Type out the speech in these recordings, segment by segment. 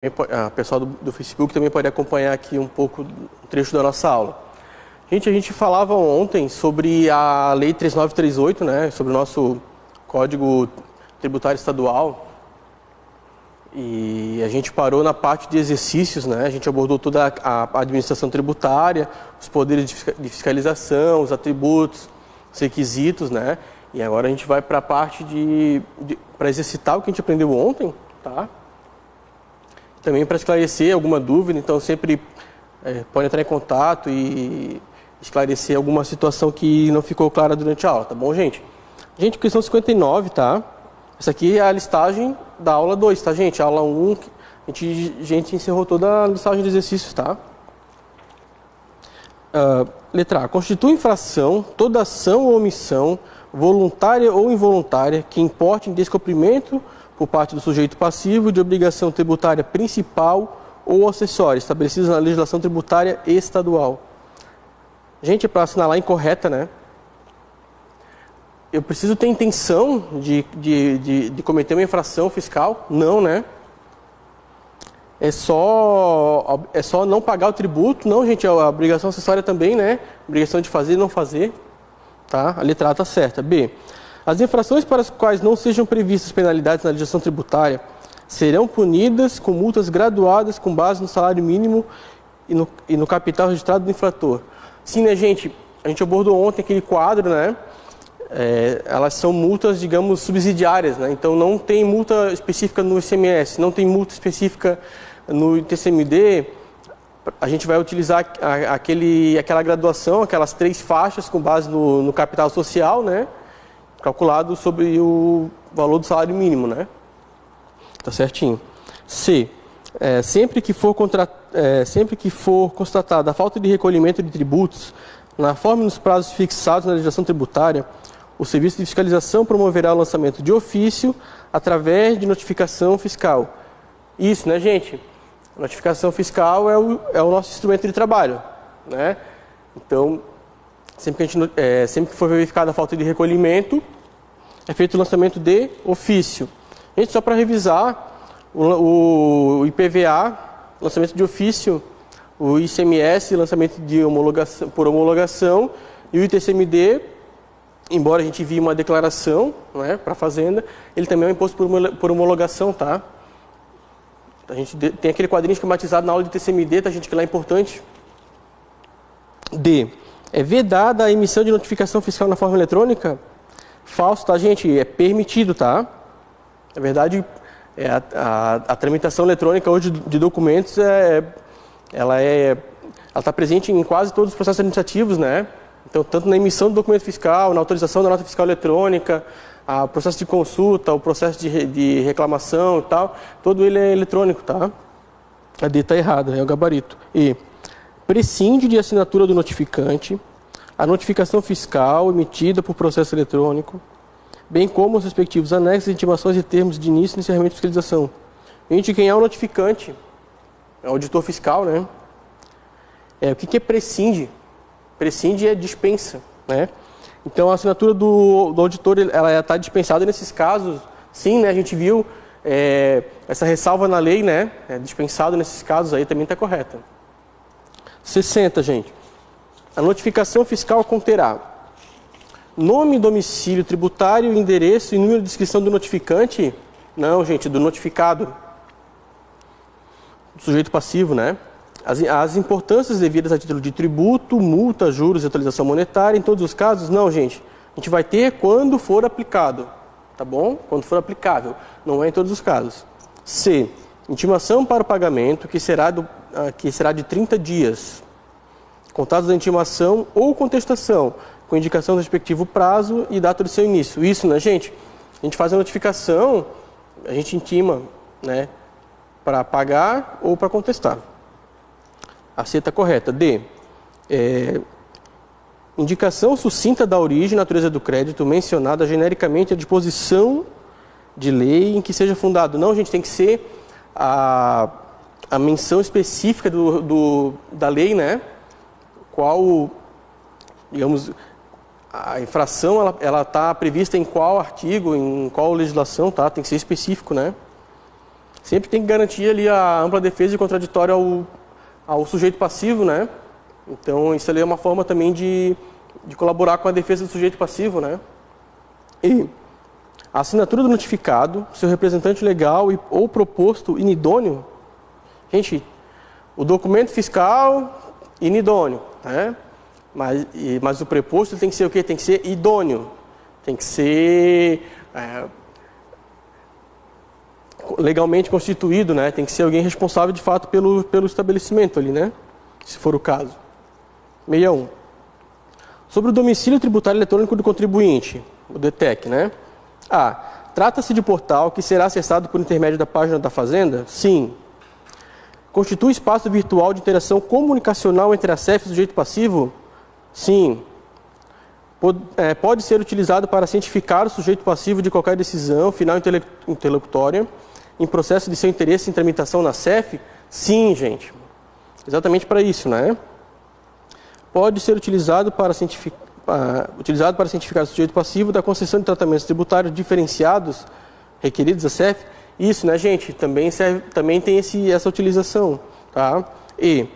A pessoal do Facebook também pode acompanhar aqui um pouco um trecho da nossa aula. A gente falava ontem sobre a Lei 3938, né, sobre o nosso Código Tributário Estadual, e a gente parou na parte de exercícios, né, a gente abordou toda a administração tributária, os poderes de fiscalização, os atributos, os requisitos, né, e agora a gente vai para a parte para exercitar o que a gente aprendeu ontem, tá? Também para esclarecer alguma dúvida, então sempre pode entrar em contato e esclarecer alguma situação que não ficou clara durante a aula, tá bom, gente? Gente, questão 59, tá? Essa aqui é a listagem da aula 2, tá, gente? A aula 1, a gente encerrou toda a listagem de exercícios, tá? Letra A. Constitui infração toda ação ou omissão, voluntária ou involuntária, que importe em descumprimento por parte do sujeito passivo de obrigação tributária principal ou acessória, estabelecidas na legislação tributária estadual. Gente, para assinalar incorreta, né? Eu preciso ter intenção de cometer uma infração fiscal? Não, né? É só não pagar o tributo? Não, gente, a obrigação acessória também, né? Obrigação de fazer e não fazer. Tá? A letra A está certa. B. As infrações para as quais não sejam previstas penalidades na legislação tributária serão punidas com multas graduadas com base no salário mínimo e no capital registrado do infrator. Sim, né, gente? A gente abordou ontem aquele quadro, né? Elas são multas, digamos, subsidiárias, né? Então não tem multa específica no ICMS, não tem multa específica no TCMD. A gente vai utilizar aquela graduação, aquelas 3 faixas com base no capital social, né? Calculado sobre o valor do salário mínimo, né? Tá certinho. C. Sempre que for constatada a falta de recolhimento de tributos na forma e nos prazos fixados na legislação tributária, o Serviço de Fiscalização promoverá o lançamento de ofício através de notificação fiscal. Isso, né, gente? A notificação fiscal é o nosso instrumento de trabalho, né? Então, sempre que for verificada a falta de recolhimento, é feito o lançamento de ofício. Gente, só para revisar, o IPVA, lançamento de ofício, o ICMS, lançamento por homologação, e o ITCMD, embora a gente envie uma declaração, né, para a Fazenda, ele também é um imposto por homologação, tá? A gente tem aquele quadrinho esquematizado na aula de TCMD, tá, gente, que lá é importante. D. É vedada a emissão de notificação fiscal na forma eletrônica? Falso, tá, gente? É permitido, tá? Na verdade, a tramitação eletrônica hoje de documentos, ela está presente em quase todos os processos administrativos, né? Então, tanto na emissão do documento fiscal, na autorização da nota fiscal eletrônica, o processo de consulta, o processo de reclamação e tal, todo ele é eletrônico, tá? A D está errada, é o gabarito. E prescinde de assinatura do notificante a notificação fiscal emitida por processo eletrônico, bem como os respectivos anexos, intimações e termos de início e encerramento de fiscalização. Gente, quem é o notificante? É o auditor fiscal, né? O que é prescinde? Prescinde é dispensa, né? Então, a assinatura do auditor, ela está dispensada nesses casos. Sim, né? A gente viu essa ressalva na lei, né? Dispensado nesses casos aí também está correta. 60, gente. A notificação fiscal conterá nome, domicílio tributário, endereço e número de inscrição do notificante? Não, gente, do notificado. Do sujeito passivo, né? As importâncias devidas a título de tributo, multa, juros e atualização monetária, em todos os casos? Não, gente. A gente vai ter quando for aplicado, tá bom? Quando for aplicável, não é em todos os casos. C. Intimação para o pagamento, que será de 30 dias. Contados da intimação ou contestação, com indicação do respectivo prazo e data do seu início. Isso, né, gente? A gente faz a notificação, a gente intima, né, para pagar ou para contestar. A C está correta. D. Indicação sucinta da origem e natureza do crédito mencionada genericamente à disposição de lei em que seja fundado. Não, gente, tem que ser a menção específica da lei, né? Qual, digamos, a infração ela está prevista em qual artigo, em qual legislação, tá? Tem que ser específico, né? sempre tem que garantir ali a ampla defesa e contraditória ao sujeito passivo, né? Então, isso ali é uma forma também de colaborar com a defesa do sujeito passivo, né? E a assinatura do notificado, seu representante legal ou proposto inidôneo. Gente, o documento fiscal, inidôneo, né? Mas o preposto tem que ser o quê? Tem que ser idôneo. Tem que ser legalmente constituído, né? Tem que ser alguém responsável de fato pelo estabelecimento ali, né? Se for o caso. 61. Sobre o domicílio tributário eletrônico do contribuinte, o DTEC, né? A. Trata-se de portal que será acessado por intermédio da página da Fazenda? Sim. Constitui espaço virtual de interação comunicacional entre a CEF e o sujeito passivo? Sim. Pode ser utilizado para cientificar o sujeito passivo de qualquer decisão final interlocutória em processo de seu interesse em tramitação na CEF? Sim, gente. Exatamente para isso, né? Pode ser utilizado para cientificar o sujeito passivo da concessão de tratamentos tributários diferenciados requeridos da CEF. Isso, né, gente? Também tem essa utilização, tá? E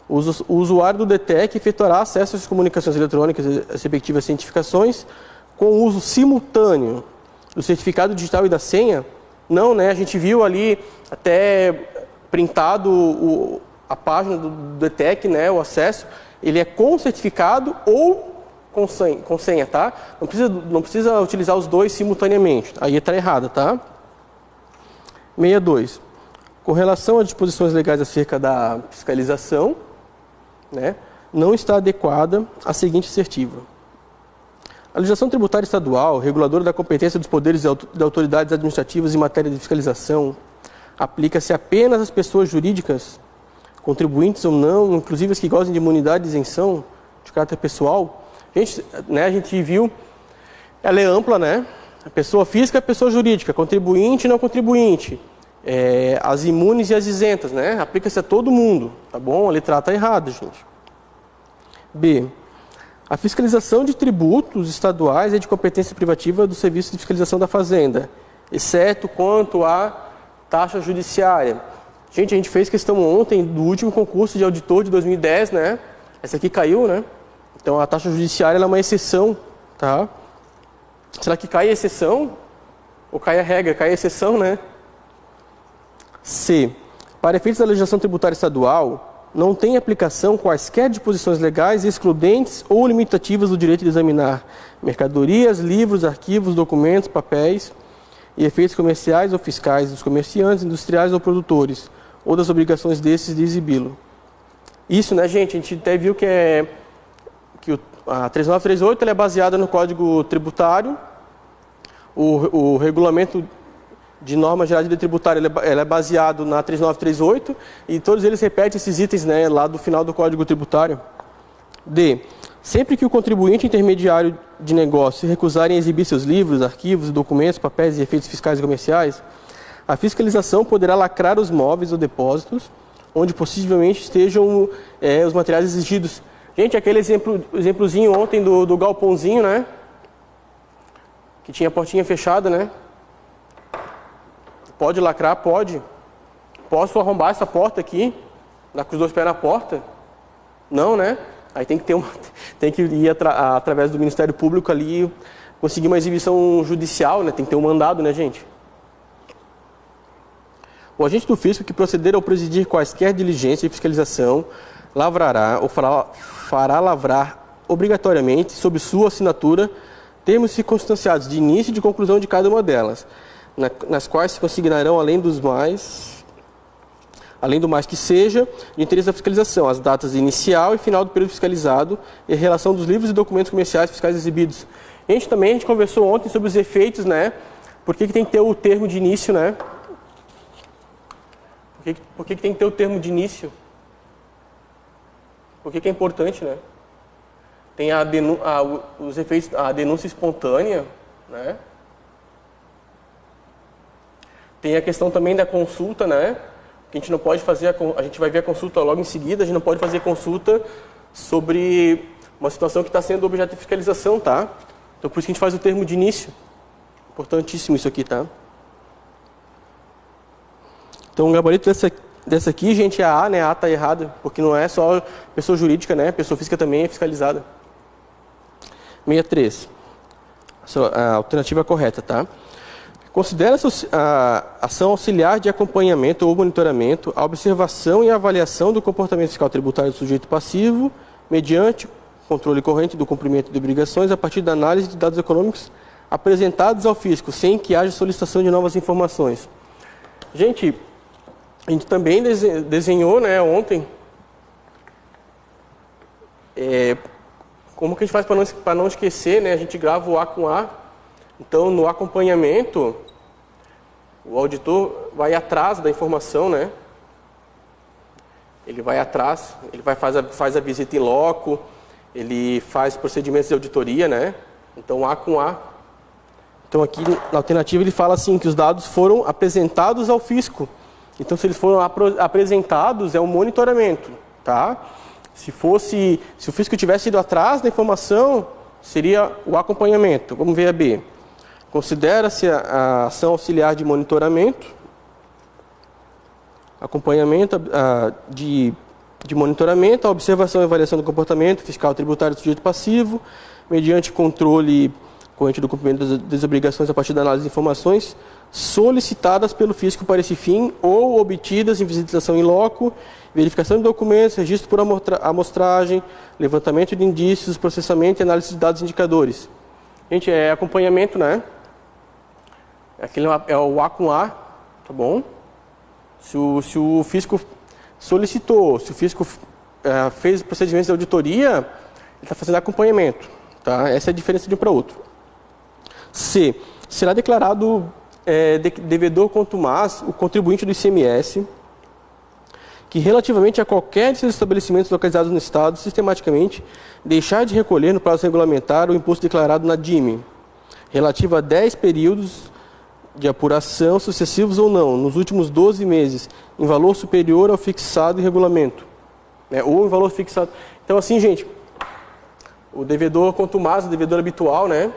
o usuário do DTEC efetuará acesso às comunicações eletrônicas e às respectivas cientificações com o uso simultâneo do certificado digital e da senha? Não, né? A gente viu ali até printado a página do DTEC, né? O acesso, ele é com certificado ou com senha, tá? Não precisa utilizar os dois simultaneamente. Aí está errado, tá? 62. Com relação às disposições legais acerca da fiscalização, né, não está adequada a seguinte assertiva. A legislação tributária estadual, reguladora da competência dos poderes de autoridades administrativas em matéria de fiscalização, aplica-se apenas às pessoas jurídicas, contribuintes ou não, inclusive as que gozem de imunidade e isenção de caráter pessoal. A gente viu, ela é ampla, né? A pessoa física, a pessoa jurídica, contribuinte e não contribuinte, as imunes e as isentas, né? Aplica-se a todo mundo, tá bom? A letra A está errada, gente. B. A fiscalização de tributos estaduais é de competência privativa do Serviço de Fiscalização da Fazenda, exceto quanto à taxa judiciária. Gente, a gente fez questão ontem do último concurso de auditor de 2010, né? Essa aqui caiu, né? Então a taxa judiciária é uma exceção, tá? Será que cai a exceção? Ou cai a regra? Cai a exceção, né? C. Para efeitos da legislação tributária estadual, não tem aplicação quaisquer disposições legais excludentes ou limitativas do direito de examinar mercadorias, livros, arquivos, documentos, papéis e efeitos comerciais ou fiscais dos comerciantes, industriais ou produtores, ou das obrigações desses de exibi-lo. Isso, né, gente? A gente até viu que a 3938 ela é baseada no Código Tributário, o regulamento de normas gerais de tributário ela é baseado na 3938 e todos eles repetem esses itens, né, lá do final do Código Tributário. D. Sempre que o contribuinte intermediário de negócio se recusarem a exibir seus livros, arquivos, documentos, papéis e efeitos fiscais e comerciais, a fiscalização poderá lacrar os móveis ou depósitos onde possivelmente estejam os materiais exigidos. Gente, aquele exemplozinho ontem do galpãozinho, né? Que tinha a portinha fechada, né? Pode lacrar? Pode. Posso arrombar essa porta aqui? Dar com os dois pés na porta? Não, né? Aí tem que ir através do Ministério Público ali, conseguir uma exibição judicial, né? Tem que ter um mandado, né, gente? O agente do fisco que proceder ao presidir quaisquer diligência de fiscalização lavrará ou fará lavrar obrigatoriamente, sob sua assinatura, termos circunstanciados de início e de conclusão de cada uma delas, nas quais se consignarão, além do mais que seja, de interesse da fiscalização, as datas inicial e final do período fiscalizado e a relação dos livros e documentos comerciais fiscais exibidos. A gente conversou ontem sobre os efeitos, né? Por que tem que ter o termo de início, né? Por que tem que ter o termo de início? Por que é importante, né? Tem os efeitos, a denúncia espontânea, né? Tem a questão também da consulta, né? Que a gente não pode fazer, a gente vai ver a consulta logo em seguida, a gente não pode fazer consulta sobre uma situação que está sendo objeto de fiscalização, tá? Então por isso que a gente faz o termo de início. Importantíssimo isso aqui, tá? Então, o gabarito dessa aqui, gente, é a A, né? A está errada, porque não é só pessoa jurídica, né? Pessoa física também é fiscalizada. 63. A alternativa correta, tá? Considera-se a ação auxiliar de acompanhamento ou monitoramento a observação e avaliação do comportamento fiscal tributário do sujeito passivo mediante controle corrente do cumprimento de obrigações a partir da análise de dados econômicos apresentados ao fisco, sem que haja solicitação de novas informações. Gente, a gente também desenhou, né, ontem, como que a gente faz para não esquecer, né? A gente grava o A com A. Então, no acompanhamento, o auditor vai atrás da informação, né? Ele vai atrás, ele faz a visita em loco, ele faz procedimentos de auditoria, né? Então, A com A. Então, aqui na alternativa ele fala assim, que os dados foram apresentados ao fisco. Então, se eles foram apresentados, é um monitoramento, tá? Se o fisco tivesse ido atrás da informação, seria o acompanhamento. Vamos ver a B. Considera-se a ação auxiliar de monitoramento, acompanhamento de monitoramento, a observação e avaliação do comportamento fiscal tributário do sujeito passivo, mediante controle corrente do cumprimento das obrigações a partir da análise de informações solicitadas pelo fisco para esse fim ou obtidas em visitação em loco, verificação de documentos, registro por amostragem, levantamento de indícios, processamento e análise de dados indicadores. Gente, é acompanhamento, né? Aquele é o A com A, tá bom? Se o fisco solicitou, se o fisco fez procedimentos de auditoria, ele está fazendo acompanhamento, tá? Essa é a diferença de um para outro. C. Será declarado devedor contumaz o contribuinte do ICMS que, relativamente a qualquer de seus estabelecimentos localizados no Estado, sistematicamente deixar de recolher no prazo regulamentar o imposto declarado na DIME, relativo a 10 períodos de apuração sucessivos ou não, nos últimos 12 meses, em valor superior ao fixado em regulamento, né, ou em valor fixado. Então, assim, gente, o devedor contumaz, o devedor habitual, né,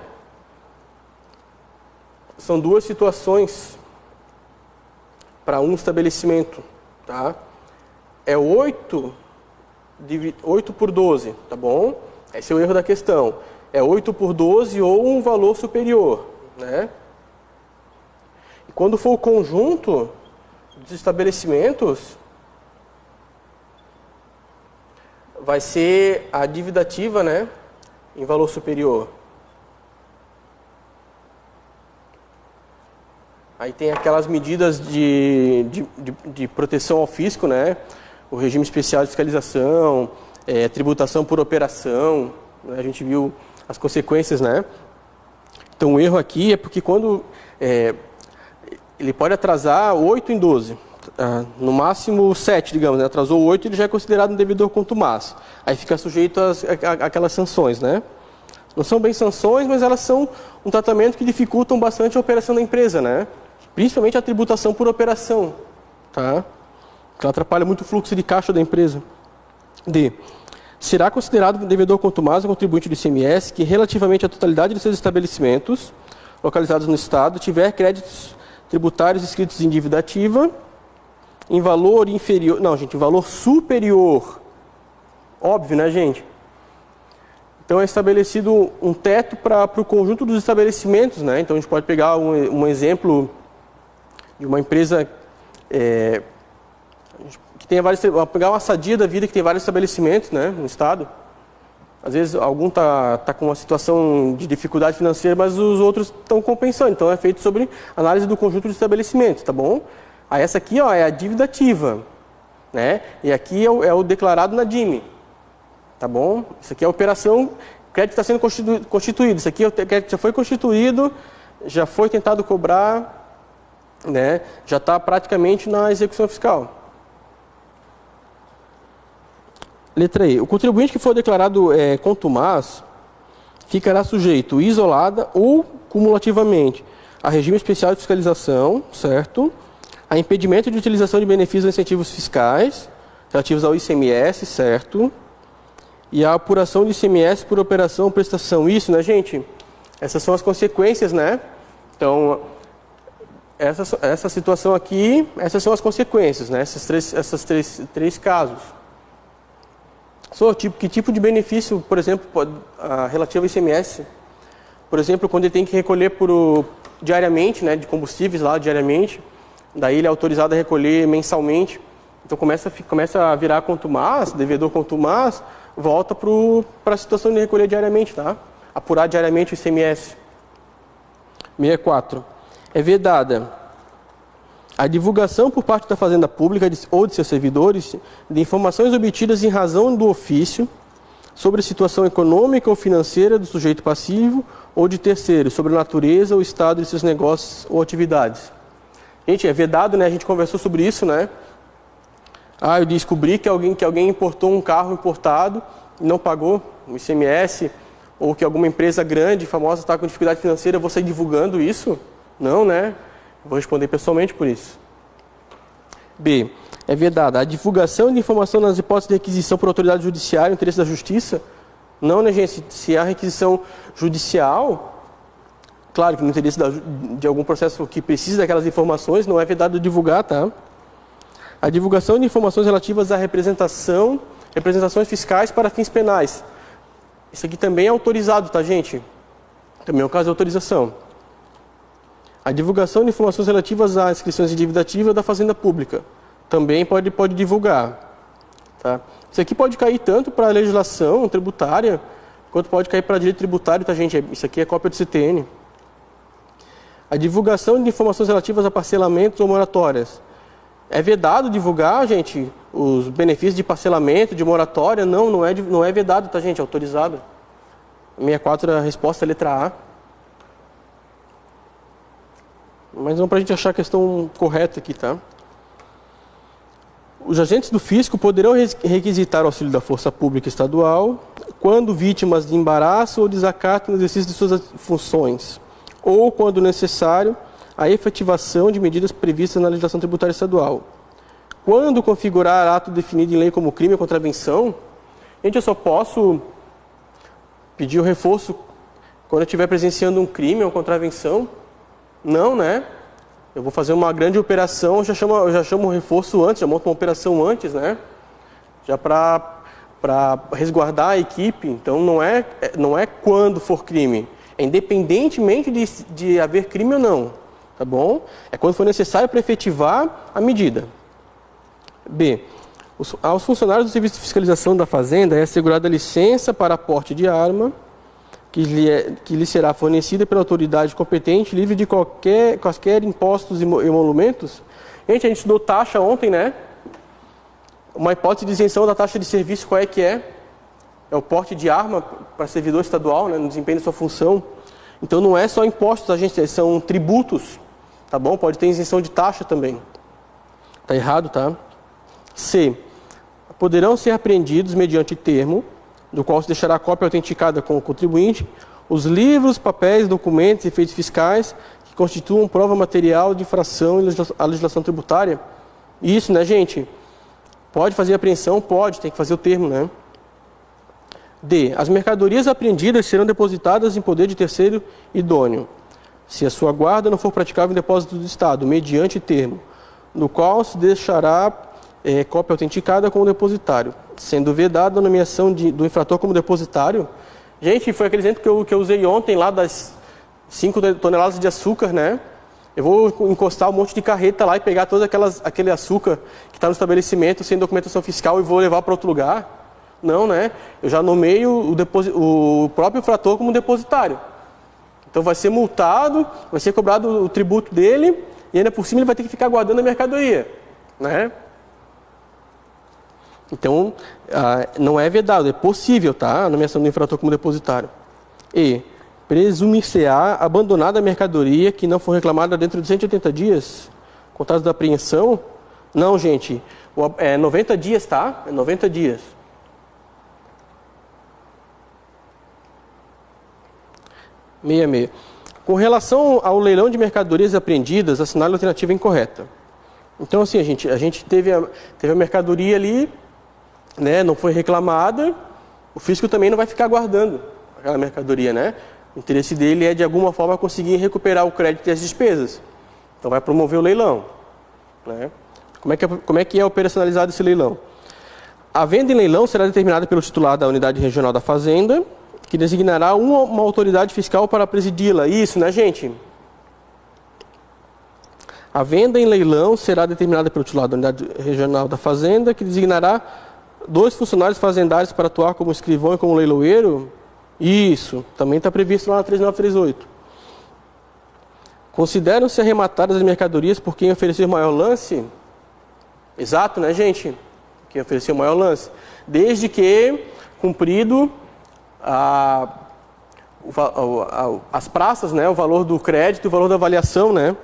são duas situações para um estabelecimento, tá? É 8 por 12, tá bom? Esse é o erro da questão. É 8 por 12 ou um valor superior, né? E quando for o conjunto dos estabelecimentos, vai ser a dívida ativa, né, em valor superior. Aí tem aquelas medidas de proteção ao fisco, né? O regime especial de fiscalização, tributação por operação, né? A gente viu as consequências, né? Então o erro aqui é porque quando ele pode atrasar 8 em 12, no máximo 7, digamos, né? Atrasou 8, ele já é considerado um devedor contumaz. Aí fica sujeito àquelas sanções, né? Não são bem sanções, mas elas são um tratamento que dificultam bastante a operação da empresa, né? Principalmente a tributação por operação, tá? Que ela atrapalha muito o fluxo de caixa da empresa. D. Será considerado devedor contumaz o contribuinte do ICMS que, relativamente à totalidade de seus estabelecimentos localizados no Estado, tiver créditos tributários inscritos em dívida ativa em valor inferior... Não, gente, em valor superior. Óbvio, né, gente? Então é estabelecido um teto para o conjunto dos estabelecimentos, né? Então a gente pode pegar um exemplo de uma empresa que tem vários, pegar uma Sadia da vida que tem vários estabelecimentos, né, no estado. Às vezes algum tá com uma situação de dificuldade financeira, mas os outros estão compensando. Então é feito sobre análise do conjunto de estabelecimentos, tá bom? Aí essa aqui, ó, é a dívida ativa, né? E aqui é o declarado na DIME, tá bom? Isso aqui é a operação, o crédito está sendo constituído. Isso aqui o crédito já foi constituído, já foi tentado cobrar, né? Já está praticamente na execução fiscal. Letra E. O contribuinte que for declarado contumaz ficará sujeito isolada ou cumulativamente a regime especial de fiscalização, certo? A impedimento de utilização de benefícios ou incentivos fiscais relativos ao ICMS, certo? E a apuração de ICMS por operação ou prestação. Isso, né, gente? Essas são as consequências, né? Então, essa situação aqui, essas são as consequências, né? Esses três casos. Que tipo de benefício, por exemplo, relativo ao ICMS? Por exemplo, quando ele tem que recolher diariamente, né, de combustíveis lá diariamente, daí ele é autorizado a recolher mensalmente. Então começa a virar contumaz, devedor contumaz, volta para a situação de recolher diariamente, tá? Apurar diariamente o ICMS. 64. É vedada a divulgação por parte da Fazenda Pública ou de seus servidores de informações obtidas em razão do ofício sobre a situação econômica ou financeira do sujeito passivo ou de terceiros, sobre a natureza ou estado de seus negócios ou atividades. Gente, é vedado, né? A gente conversou sobre isso, né? Eu descobri que alguém importou um carro importado e não pagou o ICMS, ou que alguma empresa grande, famosa, está com dificuldade financeira, eu vou sair divulgando isso? Não, né? Vou responder pessoalmente por isso. B. É vedada a divulgação de informação nas hipóteses de requisição por autoridade judiciária no interesse da justiça? Não, né, gente? Se há requisição judicial, claro que no interesse de algum processo que precisa daquelas informações, não é vedado divulgar, tá? A divulgação de informações relativas à representações fiscais para fins penais. Isso aqui também é autorizado, tá, gente? Também é um caso de autorização. A divulgação de informações relativas às inscrições de dívida ativa da Fazenda Pública. Também pode divulgar. Tá? Isso aqui pode cair tanto para a legislação tributária, quanto pode cair para direito tributário, tá, gente? Isso aqui é cópia do CTN. A divulgação de informações relativas a parcelamentos ou moratórias. É vedado divulgar, gente, os benefícios de parcelamento, de moratória? Não é vedado, tá, gente? É autorizado. 64 é a resposta, letra A. Mas não para a gente achar a questão correta aqui, tá? Os agentes do fisco poderão requisitar o auxílio da força pública estadual quando vítimas de embaraço ou desacato no exercício de suas funções, ou quando necessário a efetivação de medidas previstas na legislação tributária estadual. Quando configurar ato definido em lei como crime ou contravenção, gente, eu só posso pedir o reforço quando eu estiver presenciando um crime ou contravenção? Não, né? Eu vou fazer uma grande operação, eu já chamo o reforço antes, já monto uma operação antes, né? Já para resguardar a equipe. Então não é quando for crime, é independentemente de haver crime ou não, tá bom? É quando for necessário para efetivar a medida. B. Aos funcionários do Serviço de Fiscalização da Fazenda é assegurada licença para porte de arma, que lhe será fornecida pela autoridade competente, livre de quaisquer impostos e emolumentos. Gente, a gente estudou taxa ontem, né? Uma hipótese de isenção da taxa de serviço, qual é que é? É o porte de arma para servidor estadual, né, no desempenho da sua função. Então não é só impostos, a gente, são tributos, tá bom? Pode ter isenção de taxa também. Tá errado, tá? C. Poderão ser apreendidos mediante termo, do qual se deixará a cópia autenticada com o contribuinte, os livros, papéis, documentos e efeitos fiscais que constituam prova material de infração à legislação tributária. Isso, né, gente? Pode fazer apreensão? Pode, tem que fazer o termo, né? D. As mercadorias apreendidas serão depositadas em poder de terceiro idôneo, se a sua guarda não for praticável em depósito do Estado, mediante termo, no qual se deixará cópia autenticada com o depositário, sendo vedada a nomeação do infrator como depositário. Gente, foi aquele exemplo que eu usei ontem lá das 5 toneladas de açúcar, né? Eu vou encostar um monte de carreta lá e pegar todo aquele açúcar que está no estabelecimento sem documentação fiscal e vou levar para outro lugar? Não, né? Eu já nomeio o próprio infrator como depositário. Então vai ser multado, vai ser cobrado o tributo dele e ainda por cima ele vai ter que ficar guardando a mercadoria, né? Então, não é vedado, é possível, tá? A nomeação do infrator como depositário. E presumir-se-á abandonada a mercadoria que não for reclamada dentro de 180 dias, contados da apreensão. Não, gente, é 90 dias, tá? É 90 dias. Com relação ao leilão de mercadorias apreendidas, assinale a alternativa incorreta. Então, assim, a gente teve a mercadoria ali, né, não foi reclamada, o fisco também não vai ficar guardando aquela mercadoria, né? O interesse dele é, de alguma forma, conseguir recuperar o crédito e as despesas. Então vai promover o leilão, né? Como é que é operacionalizado esse leilão? A venda em leilão será determinada pelo titular da unidade regional da Fazenda, que designará uma autoridade fiscal para presidi-la. Isso, né, gente? A venda em leilão será determinada pelo titular da unidade regional da Fazenda, que designará 2 funcionários fazendários para atuar como escrivão e como leiloeiro. Isso, também está previsto lá na 3938. Consideram-se arrematadas as mercadorias por quem oferecer maior lance? Exato, né, gente? Quem ofereceu maior lance. Desde que cumprido as praças, né, o valor do crédito e o valor da avaliação, né?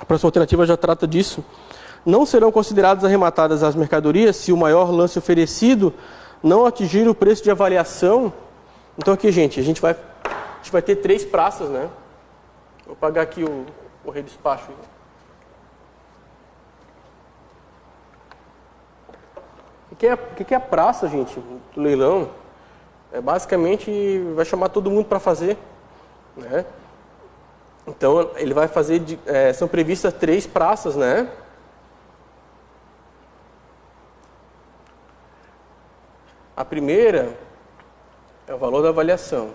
A próxima alternativa já trata disso. Não serão consideradas arrematadas as mercadorias se o maior lance oferecido não atingir o preço de avaliação. Então aqui, gente, a gente vai ter 3 praças, né? Vou pagar aqui o redespacho. O que é a praça, gente, do leilão? Basicamente, vai chamar todo mundo para fazer, né? Então, ele vai fazer, são previstas 3 praças, né? A primeira é o valor da avaliação.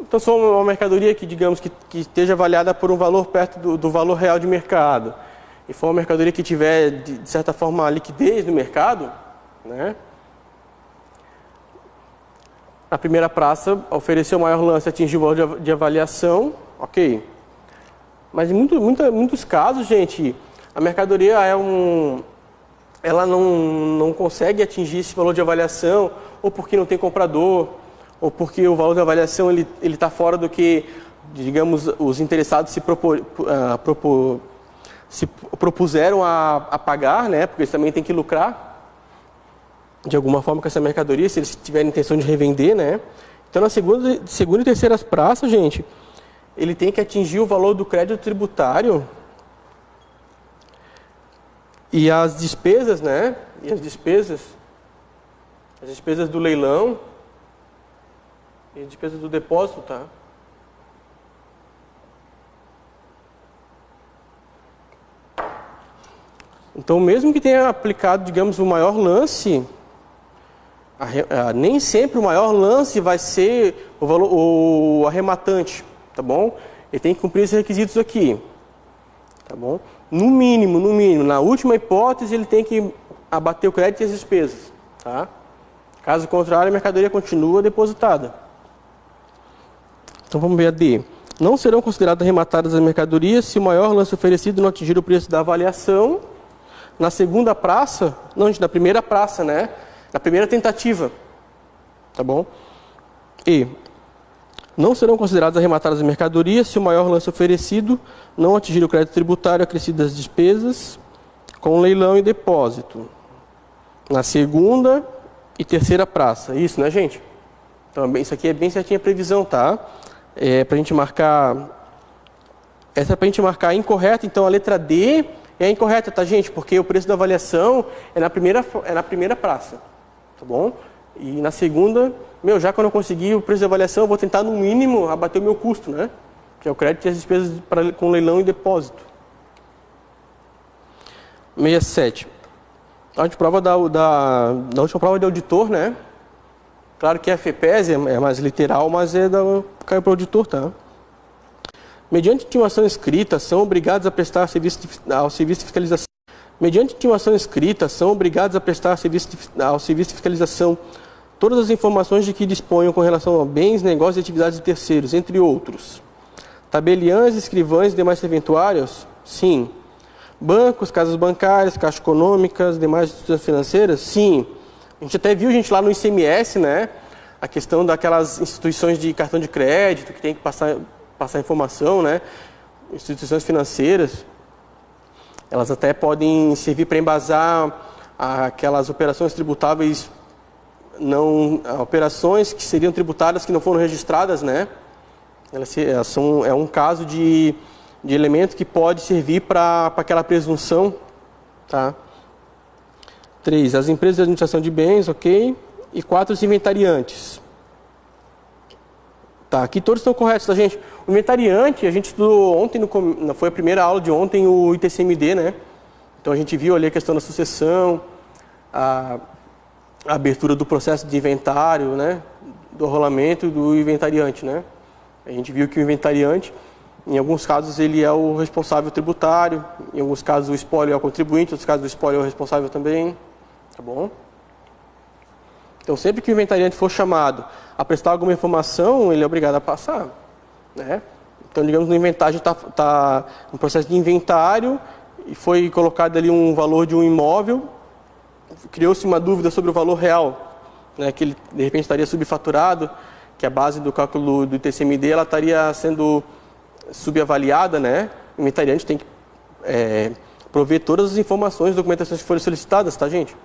Então, se uma mercadoria que, digamos, que esteja avaliada por um valor perto do valor real de mercado, e for uma mercadoria que tiver, de certa forma, a liquidez no mercado, né? A primeira praça ofereceu o maior lance, atingiu o valor de avaliação, ok. Mas em muitos casos, gente, a mercadoria ela não consegue atingir esse valor de avaliação, ou porque não tem comprador, ou porque o valor da avaliação ele está fora do que, digamos, os interessados se propuseram a pagar, né? Porque eles também têm que lucrar de alguma forma com essa mercadoria, se eles tiverem intenção de revender, né? Então, na segunda e terceira praças, gente, ele tem que atingir o valor do crédito tributário e as despesas, né? E as despesas do leilão e as despesas do depósito, tá? Então, mesmo que tenha aplicado, digamos, o maior lance, nem sempre o maior lance vai ser o arrematante, tá bom? Ele tem que cumprir esses requisitos aqui, tá bom? No mínimo, na última hipótese, ele tem que abater o crédito e as despesas, tá? Caso contrário, a mercadoria continua depositada. Então, vamos ver a D. Não serão consideradas arrematadas as mercadorias se o maior lance oferecido não atingir o preço da avaliação. Na segunda praça, não, gente, na primeira praça, né? Na primeira tentativa, tá bom? E não serão consideradas arrematadas as mercadorias se o maior lance oferecido não atingir o crédito tributário acrescido das despesas com leilão e depósito. Na segunda e terceira praça, isso, né, gente? Então, isso aqui é bem certinho a previsão, tá? Pra gente marcar... Essa é pra gente marcar incorreta, então a letra D é incorreta, tá, gente? Porque o preço da avaliação é na primeira praça, tá bom? E na segunda, já quando eu conseguir o preço da avaliação, eu vou tentar no mínimo abater o meu custo, né? Que é o crédito e as despesas com leilão e depósito. 67. A última prova da última prova de auditor, né? Claro que a FEPES é mais literal, mas caiu para o auditor, tá? Mediante intimação escrita, são obrigados a prestar ao serviço de fiscalização. Mediante intimação escrita, são obrigados a prestar ao serviço de fiscalização todas as informações de que disponham com relação a bens, negócios e atividades de terceiros, entre outros. Tabeliães, escrivães e demais serventuários? Sim. Bancos, casas bancárias, caixas econômicas, demais instituições financeiras? Sim. A gente até viu, gente, lá no ICMS, né? A questão daquelas instituições de cartão de crédito que tem que passar informação, né? Instituições financeiras, elas até podem servir para embasar aquelas operações tributáveis, operações que seriam tributárias que não foram registradas, né? É um caso de elemento que pode servir para aquela presunção, tá? 3. As empresas de administração de bens, ok? E 4. Os inventariantes. Tá, aqui todos estão corretos, tá, gente? O inventariante, a gente estudou ontem, foi a primeira aula de ontem, o ITCMD, né? Então a gente viu ali a questão da sucessão, a abertura do processo de inventário, né? Do rolamento e do inventariante, né? A gente viu que o inventariante, em alguns casos, ele é o responsável tributário, em alguns casos o espólio é o contribuinte, em outros casos o espólio é o responsável também, tá bom? Então, sempre que o inventariante for chamado a prestar alguma informação, ele é obrigado a passar, né? Então, digamos, no inventário, a gente está no processo de inventário e foi colocado ali um valor de um imóvel, criou-se uma dúvida sobre o valor real, né? Que ele, de repente, estaria subfaturado, que a base do cálculo do ITCMD ela estaria sendo subavaliada, né? O inventariante tem que prover todas as informações, documentações que forem solicitadas, tá, gente?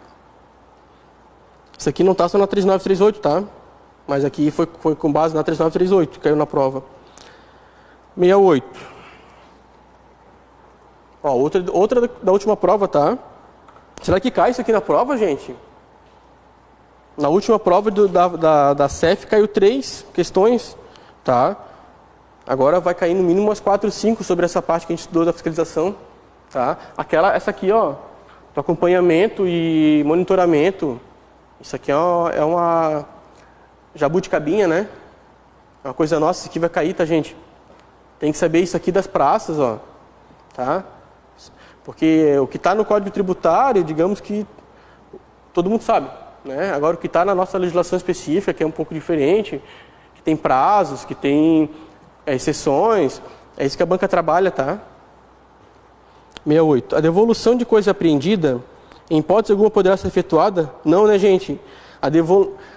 Isso aqui não está só na 3938, tá? Mas aqui foi com base na 3938, caiu na prova. 68. Ó, outra da última prova, tá? Será que cai isso aqui na prova, gente? Na última prova da CEF caiu 3 questões, tá? Agora vai cair no mínimo umas 4 ou 5 sobre essa parte que a gente estudou da fiscalização, tá? Essa aqui, ó, do acompanhamento e monitoramento. Isso aqui é uma jabuticabinha, né? É uma coisa nossa, isso aqui vai cair, tá, gente? Tem que saber isso aqui das praças, ó, tá? Porque o que está no Código Tributário, digamos que todo mundo sabe, né? Agora o que está na nossa legislação específica, que é um pouco diferente, que tem prazos, que tem exceções, é isso que a banca trabalha, tá? 68. A devolução de coisa apreendida, em hipótese alguma, poderá ser efetuada? Não, né, gente?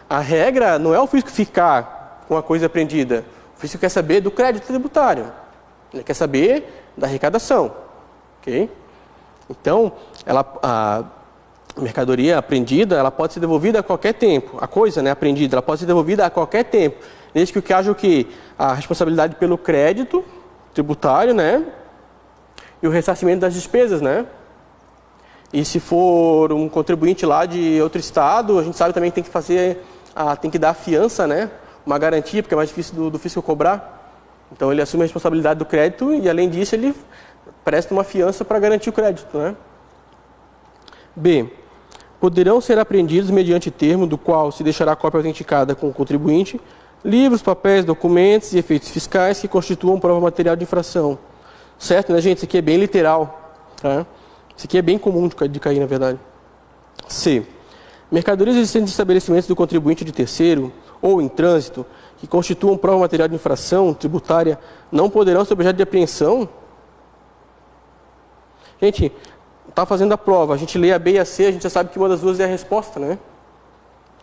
A regra não é o fisco ficar com a coisa apreendida. O fisco quer saber do crédito tributário. Ele quer saber da arrecadação. Ok? Então, a mercadoria apreendida, ela pode ser devolvida a qualquer tempo. A coisa, né, apreendida, ela pode ser devolvida a qualquer tempo. Desde que haja o quê? A responsabilidade pelo crédito tributário, né? E o ressarcimento das despesas, né? E se for um contribuinte lá de outro estado, a gente sabe também que tem que fazer, tem que dar a fiança, né? Uma garantia, porque é mais difícil do fisco cobrar. Então ele assume a responsabilidade do crédito e, além disso, ele presta uma fiança para garantir o crédito, né? B. Poderão ser apreendidos mediante termo do qual se deixará cópia autenticada com o contribuinte, livros, papéis, documentos e efeitos fiscais que constituam prova material de infração. Certo, né, gente? Isso aqui é bem literal, tá? Isso aqui é bem comum de cair, na verdade. C. Mercadorias existentes em estabelecimentos do contribuinte de terceiro ou em trânsito que constituam prova material de infração tributária não poderão ser objeto de apreensão. Gente, está fazendo a prova, a gente lê a B e a C, a gente já sabe que uma das duas é a resposta, né?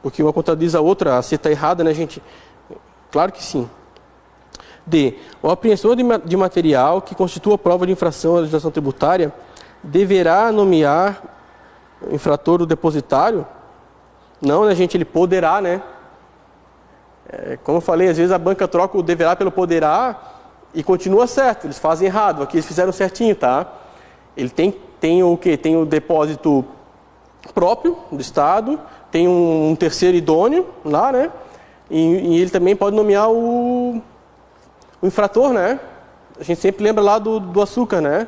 Porque uma contradiz a outra, a C está errada, né, gente? Claro que sim. D. O apreensor de material que constitua prova de infração à legislação tributária deverá nomear o infrator do depositário? Não, né, gente? Ele poderá, né? Como eu falei, às vezes a banca troca o deverá pelo poderá e continua certo. Eles fazem errado. Aqui eles fizeram certinho, tá? Ele tem o quê? Tem o depósito próprio do Estado, tem um terceiro idôneo lá, né? E ele também pode nomear o infrator, né? A gente sempre lembra lá do açúcar, né?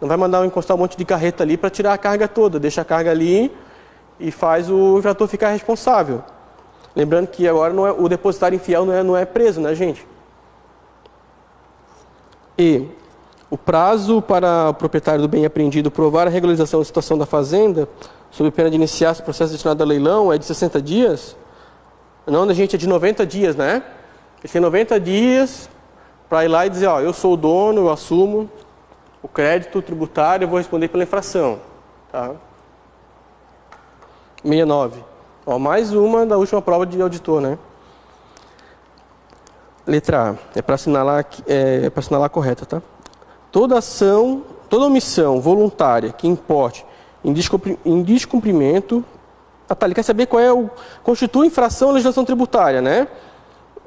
Não vai mandar encostar um monte de carreta ali para tirar a carga toda. Deixa a carga ali e faz o infrator ficar responsável. Lembrando que agora não é, o depositário infiel não é preso, né, gente? E o prazo para o proprietário do bem apreendido provar a regularização da situação da fazenda, sob pena de iniciar-se o processo destinado a leilão, é de 60 dias? Não, gente, é de 90 dias, né? Ele tem 90 dias para ir lá e dizer, ó, eu sou o dono, eu assumo o crédito tributário, eu vou responder pela infração. Tá? 69. Ó, mais uma da última prova de auditor, né? Letra A. É para assinalar a correta, tá? Toda omissão voluntária que importe em descumprimento... Tá, ele quer saber qual constitui infração à legislação tributária, né?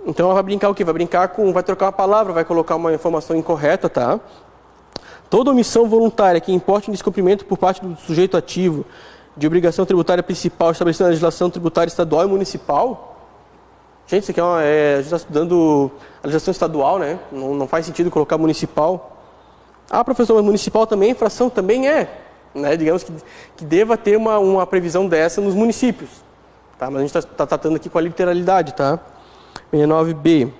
Então ela vai brincar o quê? Vai trocar uma palavra, vai colocar uma informação incorreta, tá? Toda omissão voluntária que importe em descumprimento por parte do sujeito ativo de obrigação tributária principal estabelecida na legislação tributária estadual e municipal. Gente, isso aqui a gente está estudando a legislação estadual, né? Não faz sentido colocar municipal. Ah, professor, mas municipal também, infração também é. Né? Digamos que deva ter uma previsão dessa nos municípios. Tá? Mas a gente está tratando aqui com a literalidade, tá? 69b.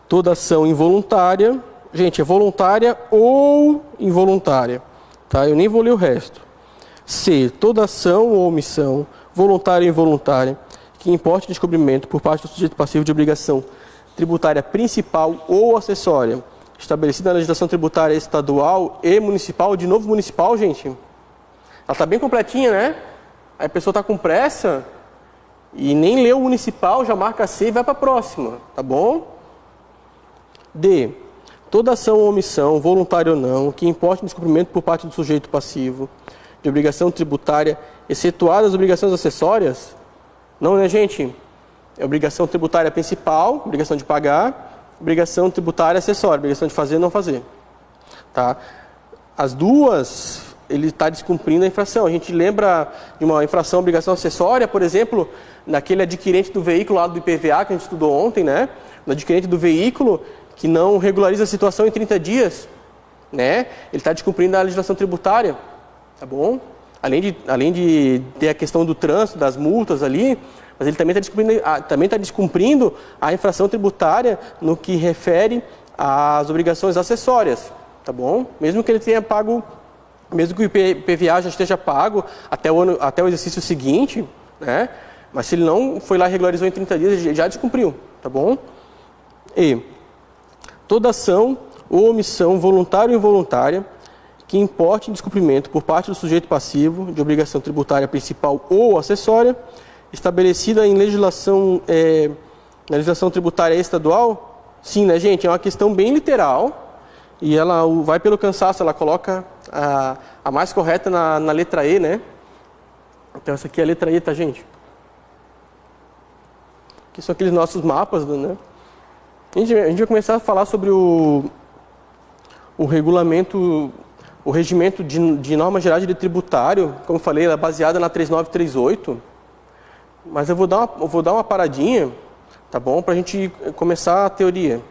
Toda ação involuntária. Gente, é voluntária ou involuntária. Tá? Eu nem vou ler o resto. C. Toda ação ou omissão, voluntária ou involuntária, que importe descobrimento por parte do sujeito passivo de obrigação tributária principal ou acessória, estabelecida na legislação tributária estadual e municipal. De novo, municipal, gente. Ela está bem completinha, né? Aí a pessoa está com pressa e nem leu o municipal, já marca C e vai para a próxima, tá bom? D. Toda ação ou omissão, voluntária ou não, que importe descobrimento por parte do sujeito passivo de obrigação tributária, excetuadas as obrigações acessórias. Não, né, gente? É obrigação tributária principal, obrigação de pagar, obrigação tributária acessória, obrigação de fazer ou não fazer. Tá? As duas, ele está descumprindo a infração. A gente lembra de uma infração obrigação acessória, por exemplo, naquele adquirente do veículo lá do IPVA que a gente estudou ontem, né? No adquirente do veículo que não regulariza a situação em 30 dias, né? Ele está descumprindo a legislação tributária. Tá bom? Além de ter a questão do trânsito, das multas ali, mas ele também está descumprindo a infração tributária no que refere às obrigações acessórias. Tá bom? Mesmo que ele tenha pago, mesmo que o IPVA já esteja pago até o exercício seguinte, né? Mas se ele não foi lá e regularizou em 30 dias, ele já descumpriu. Tá bom? E toda ação ou omissão voluntária ou involuntária que importe em descumprimento por parte do sujeito passivo de obrigação tributária principal ou acessória, estabelecida em na legislação tributária estadual. Sim, né, gente? É uma questão bem literal e ela vai pelo cansaço, ela coloca a mais correta na letra E, né? Então essa aqui é a letra E, tá, gente? Que são aqueles nossos mapas, né? A gente vai começar a falar sobre o regulamento, o regimento de normas gerais de tributário. Como eu falei, ela é baseada na 3938. Mas eu vou dar uma paradinha, tá bom? Para a gente começar a teoria.